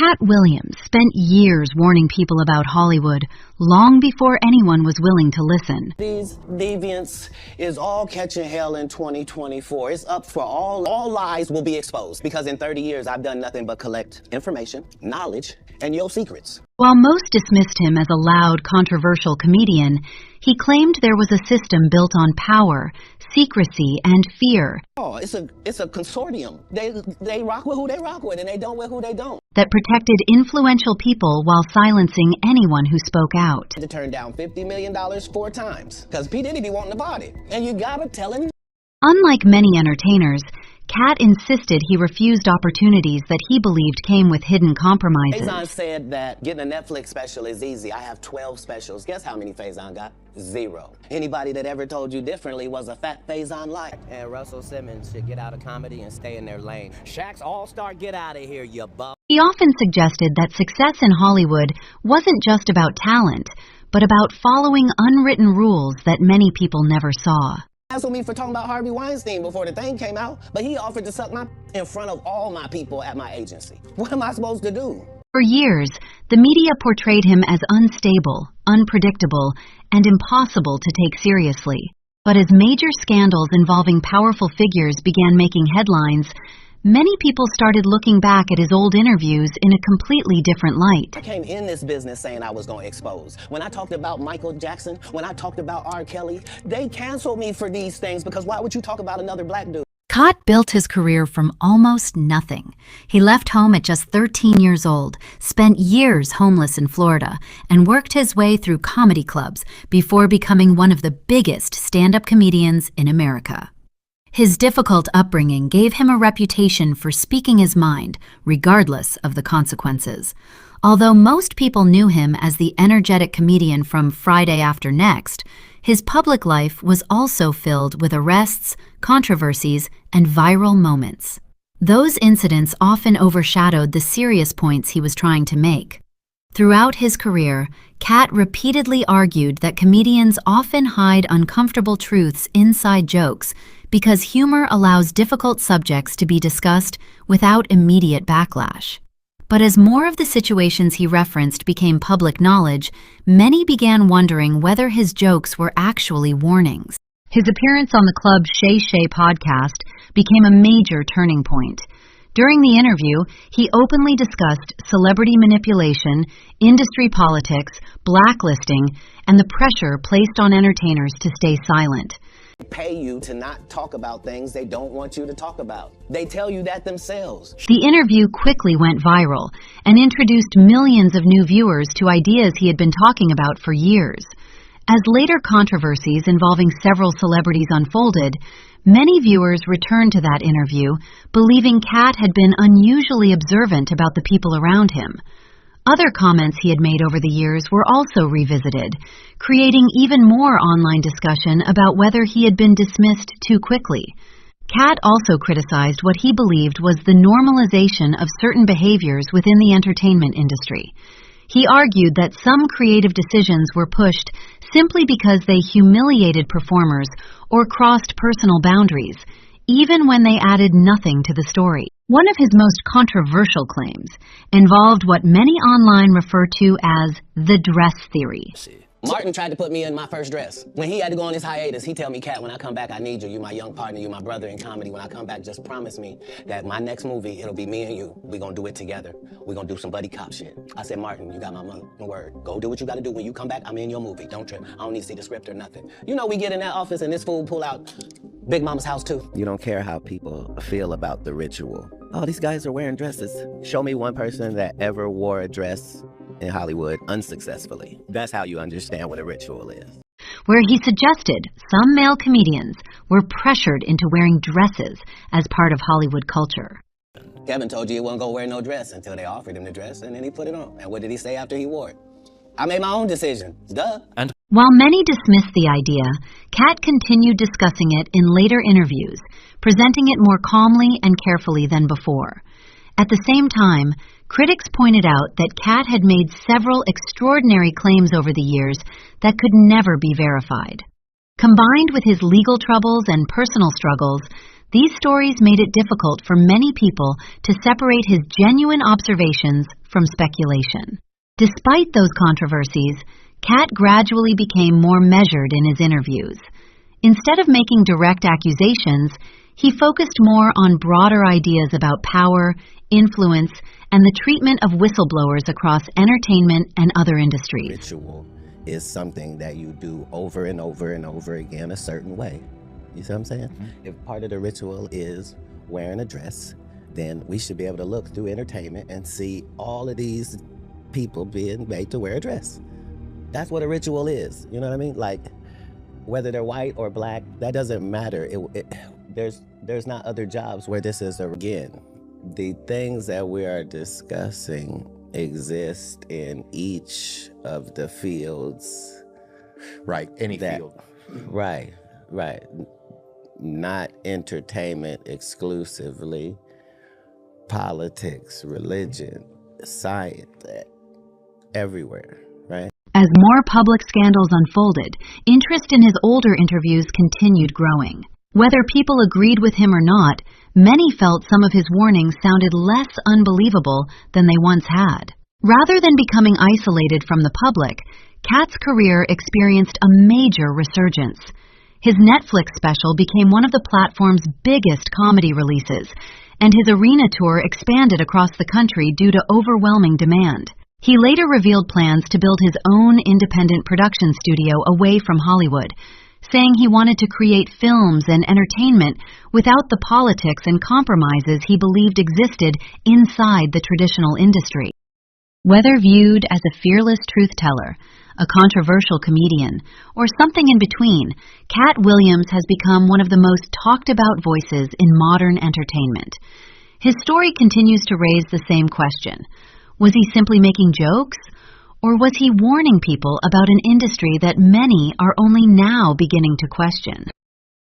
Katt Williams spent years warning people about Hollywood, long before anyone was willing to listen. These deviants is all catching hell in 2024. It's up for all lies will be exposed, because in 30 years I've done nothing but collect information, knowledge, and your secrets. While most dismissed him as a loud, controversial comedian, he claimed there was a system built on power, secrecy, and fear. Oh, it's a consortium. They rock with who they rock with, and they don't with who they don't. That protected influential people while silencing anyone who spoke out. To turn down $50 million 4 times, because P. Diddy be wanting the body, and you gotta tell him. Unlike many entertainers, Katt insisted he refused opportunities that he believed came with hidden compromises. Faison said that getting a Netflix special is easy. I have 12 specials. Guess how many Faison got? 0. Anybody that ever told you differently was a fat Faison liar. And Russell Simmons should get out of comedy and stay in their lane. Shaq's all-star, get out of here, you bum. He often suggested that success in Hollywood wasn't just about talent, but about following unwritten rules that many people never saw. Canceled me for talking about Harvey Weinstein before the thing came out, but he offered to suck my in front of all my people at my agency. What am I supposed to do? For years, the media portrayed him as unstable, unpredictable, and impossible to take seriously. But as major scandals involving powerful figures began making headlines, many people started looking back at his old interviews in a completely different light. I came in this business saying I was going to expose. When I talked about Michael Jackson, when I talked about R. Kelly, they canceled me for these things, because why would you talk about another black dude? Katt built his career from almost nothing. He left home at just 13 years old, spent years homeless in Florida, and worked his way through comedy clubs before becoming one of the biggest stand-up comedians in America. His difficult upbringing gave him a reputation for speaking his mind, regardless of the consequences. Although most people knew him as the energetic comedian from Friday After Next, his public life was also filled with arrests, controversies, and viral moments. Those incidents often overshadowed the serious points he was trying to make. Throughout his career, Katt repeatedly argued that comedians often hide uncomfortable truths inside jokes because humor allows difficult subjects to be discussed without immediate backlash. But as more of the situations he referenced became public knowledge, many began wondering whether his jokes were actually warnings. His appearance on the Club Shay Shay podcast became a major turning point. During the interview, he openly discussed celebrity manipulation, industry politics, blacklisting, and the pressure placed on entertainers to stay silent. They pay you to not talk about things they don't want you to talk about. They tell you that themselves. The interview quickly went viral and introduced millions of new viewers to ideas he had been talking about for years. As later controversies involving several celebrities unfolded, many viewers returned to that interview, believing Katt had been unusually observant about the people around him. Other comments he had made over the years were also revisited, creating even more online discussion about whether he had been dismissed too quickly. Katt also criticized what he believed was the normalization of certain behaviors within the entertainment industry. He argued that some creative decisions were pushed simply because they humiliated performers or crossed personal boundaries, even when they added nothing to the story. One of his most controversial claims involved what many online refer to as the dress theory. Martin tried to put me in my first dress. When he had to go on his hiatus, he tell me, Katt, when I come back, I need you. You're my young partner. You're my brother in comedy. When I come back, just promise me that my next movie, it'll be me and you. We're going to do it together. We're going to do some buddy cop shit. I said, Martin, you got my word. Go do what you got to do. When you come back, I'm in your movie. Don't trip. I don't need to see the script or nothing. You know, we get in that office and this fool pull out Big Mama's house too. You don't care how people feel about the ritual. Oh, these guys are wearing dresses. Show me one person that ever wore a dress in Hollywood unsuccessfully. That's how you understand what a ritual is. Where he suggested some male comedians were pressured into wearing dresses as part of Hollywood culture. Kevin told you he wasn't gonna wear no dress until they offered him the dress, and then he put it on. And what did he say after he wore it? I made my own decision. Duh. And while many dismissed the idea, Katt continued discussing it in later interviews, presenting it more calmly and carefully than before. At the same time, critics pointed out that Katt had made several extraordinary claims over the years that could never be verified. Combined with his legal troubles and personal struggles, these stories made it difficult for many people to separate his genuine observations from speculation. Despite those controversies, Katt gradually became more measured in his interviews. Instead of making direct accusations, he focused more on broader ideas about power, influence, and the treatment of whistleblowers across entertainment and other industries. Ritual is something that you do over and over and over again a certain way. You see what I'm saying? Mm-hmm. If part of the ritual is wearing a dress, then we should be able to look through entertainment and see all of these people being made to wear a dress. That's what a ritual is. You know what I mean? Like, whether they're white or black, that doesn't matter. There's not other jobs where this is again. The things that we are discussing exist in each of the fields. Right, any field. Right. Not entertainment exclusively, politics, religion, science, everywhere, right? As more public scandals unfolded, interest in his older interviews continued growing. Whether people agreed with him or not, many felt some of his warnings sounded less unbelievable than they once had. Rather than becoming isolated from the public, Katt's career experienced a major resurgence. His Netflix special became one of the platform's biggest comedy releases, and his arena tour expanded across the country due to overwhelming demand. He later revealed plans to build his own independent production studio away from Hollywood, saying he wanted to create films and entertainment without the politics and compromises he believed existed inside the traditional industry. Whether viewed as a fearless truth-teller, a controversial comedian, or something in between, Katt Williams has become one of the most talked-about voices in modern entertainment. His story continues to raise the same question. Was he simply making jokes? Or was he warning people about an industry that many are only now beginning to question?